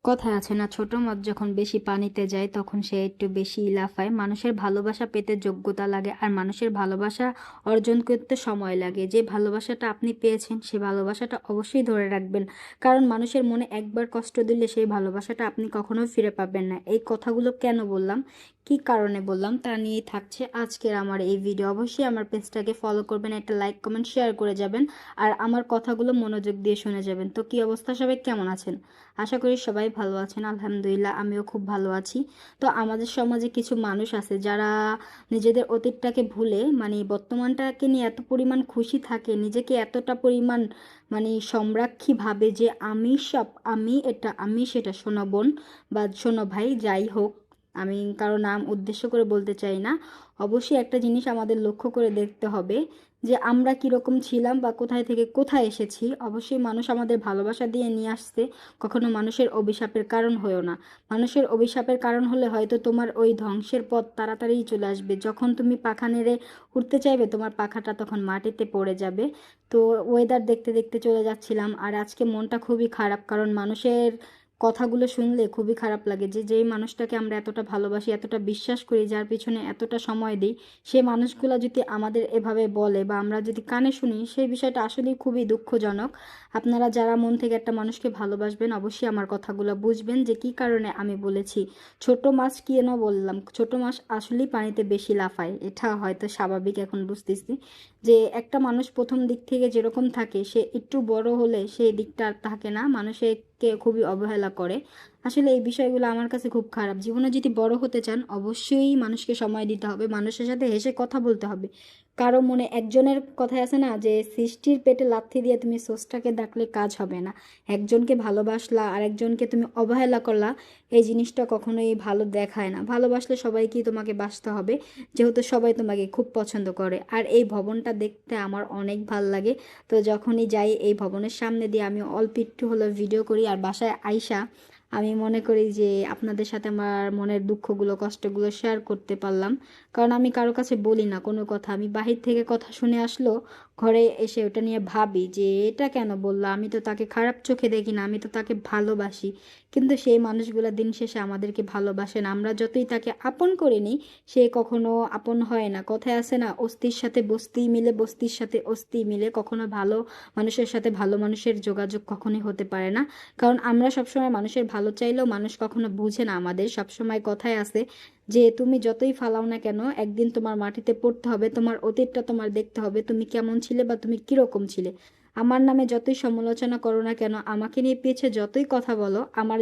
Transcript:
কথায় আছে না, ছোট মাছ যখন বেশি পানিতে যায় তখন সে একটু বেশি লাফায়। মানুষের ভালোবাসা পেতে যোগ্যতা লাগে, আর মানুষের ভালোবাসা অর্জন করতে সময় লাগে। যে ভালোবাসাটা আপনি পেয়েছেন সেই ভালোবাসাটা অবশ্যই ধরে রাখবেন, কারণ মানুষের মনে একবার কষ্ট দিলে সেই ভালোবাসাটা আপনি কখনোই ফিরে পাবেন না। এই কথাগুলো কেন বললাম, কি কারণে বললাম, তা নিয়েই থাকছে আজকের আমার এই ভিডিও। অবশ্যই আমার পেজটাকে ফলো করবেন, একটা লাইক কমেন্ট শেয়ার করে যাবেন, আর আমার কথাগুলো মনোযোগ দিয়ে শুনে যাবেন। তো কি অবস্থা, সবাই কেমন আছেন? আশা করি সবাই ভালো আছেন। আলহামদুলিল্লাহ, আমিও খুব ভালো আছি। তো আমাদের সমাজে কিছু মানুষ আছে যারা নিজেদের অতীতটাকে ভুলে বর্তমানটাকে নিয়ে এত পরিমাণ খুশি থাকে, নিজেকে এতটা পরিমাণ সম্রাজ্ঞী ভাবে যে আমি সব, আমি এটা, আমি সেটা। শোনো বোন বা শোনো ভাই, যাই হোক, আমি কারো নাম উদ্দেশ্য করে বলতে চাই না। অবশ্যই একটা জিনিস আমাদের লক্ষ্য করে দেখতে হবে যে আমরা কীরকম ছিলাম বা কোথায় থেকে কোথায় এসেছি। অবশ্যই মানুষ আমাদের ভালোবাসা দিয়ে নিয়ে আসছে, কখনো মানুষের অভিশাপের কারণ হয়েও না। মানুষের অভিশাপের কারণ হলে হয়তো তোমার ওই ধ্বংসের পথ তাড়াতাড়ি চলে আসবে। যখন তুমি পাখা নেড়ে উঠতে চাইবে, তোমার পাখাটা তখন মাটিতে পড়ে যাবে। তো ওয়েদার দেখতে দেখতে চলে যাচ্ছিলাম, আর আজকে মনটা খুবই খারাপ, কারণ মানুষের কথাগুলো শুনলে খুবই খারাপ লাগে যে যেই মানুষটাকে আমরা এতটা ভালোবাসি, এতটা বিশ্বাস করি, যার পিছনে এতটা সময় দিই, সে মানুষগুলো যদি আমাদের এভাবে বলে বা আমরা যদি কানে শুনি, সেই বিষয়টা আসলেই খুবই দুঃখজনক। আপনারা যারা মন থেকে একটা মানুষকে ভালোবাসবেন অবশ্যই আমার কথাগুলো বুঝবেন যে কি কারণে আমি বলেছি। ছোট মাছ কেন বললাম, ছোট মাছ আসলেই পানিতে বেশি লাফায়, এটা হয়তো স্বাভাবিক। এখন বুঝতেছি যে একটা মানুষ প্রথম দিক থেকে যেরকম থাকে, সে একটু বড় হলে সেই দিকটা আর থাকে না, মানুষকে খুবই অবহেলা করে। আসলে এই বিষয়গুলো আমার কাছে খুব খারাপ। জীবনে যদি বড় হতে চান অবশ্যই মানুষকে সময় দিতে হবে, মানুষের সাথে হেসে কথা বলতে হবে। কারো মনে, একজনের কথায় আছে না যে সৃষ্টির পেটে লাথি দিয়ে তুমি সোসটাকে ডাকলে কাজ হবে না। একজনকে ভালোবাসলা আর একজনকে তুমি অবহেলা করলা, এই জিনিসটা কখনোই ভালো দেখায় না। ভালোবাসলে সবাইকেই তোমাকে বাসতে হবে, যেহেতু সবাই তোমাকে খুব পছন্দ করে। আর এই ভবনটা দেখতে আমার অনেক ভাল লাগে। তো যখনই যাই এই ভবনের সামনে দিয়ে আমি অল্প একটু হলো ভিডিও করি, আর বাসায় আইসা আমি মনে করি যে আপনাদের সাথে আমার মনের দুঃখগুলো কষ্টগুলো শেয়ার করতে পারলাম। কারণ আমি কারো কাছে বলি না কোনো কথা, আমি বাহির থেকে কথা শুনে আসলো ঘরে এসে ওটা নিয়ে ভাবি যে এটা কেন বললো, আমি তো তাকে খারাপ চোখে দেখি না, আমি তো তাকে ভালোবাসি। কিন্তু সেই মানুষগুলো দিন শেষে আমাদেরকে ভালোবাসে না। আমরা যতই তাকে আপন করে নিই, সে কখনো আপন হয় না। কথায় আছে না, অস্থির সাথে বস্তি মিলে, বস্তির সাথে অস্থি মিলে, কখনো ভালো মানুষের সাথে ভালো মানুষের যোগাযোগ কখনোই হতে পারে না। কারণ আমরা সবসময় মানুষের ভালো চাইলেও মানুষ কখনো বুঝে না আমাদের। সবসময় কথায় আছে যে তুমি যতই ফালাও না কেন, একদিন তোমার মাটিতে পড়তে হবে, তোমার অতীতটা তোমার দেখতে হবে, তুমি কেমন ছিলে বা তুমি কিরকম ছিলে। আমার নামে যতই সমালোচনা করো না কেন, আমাকে নিয়ে পিছে যতই কথা বলো, আমার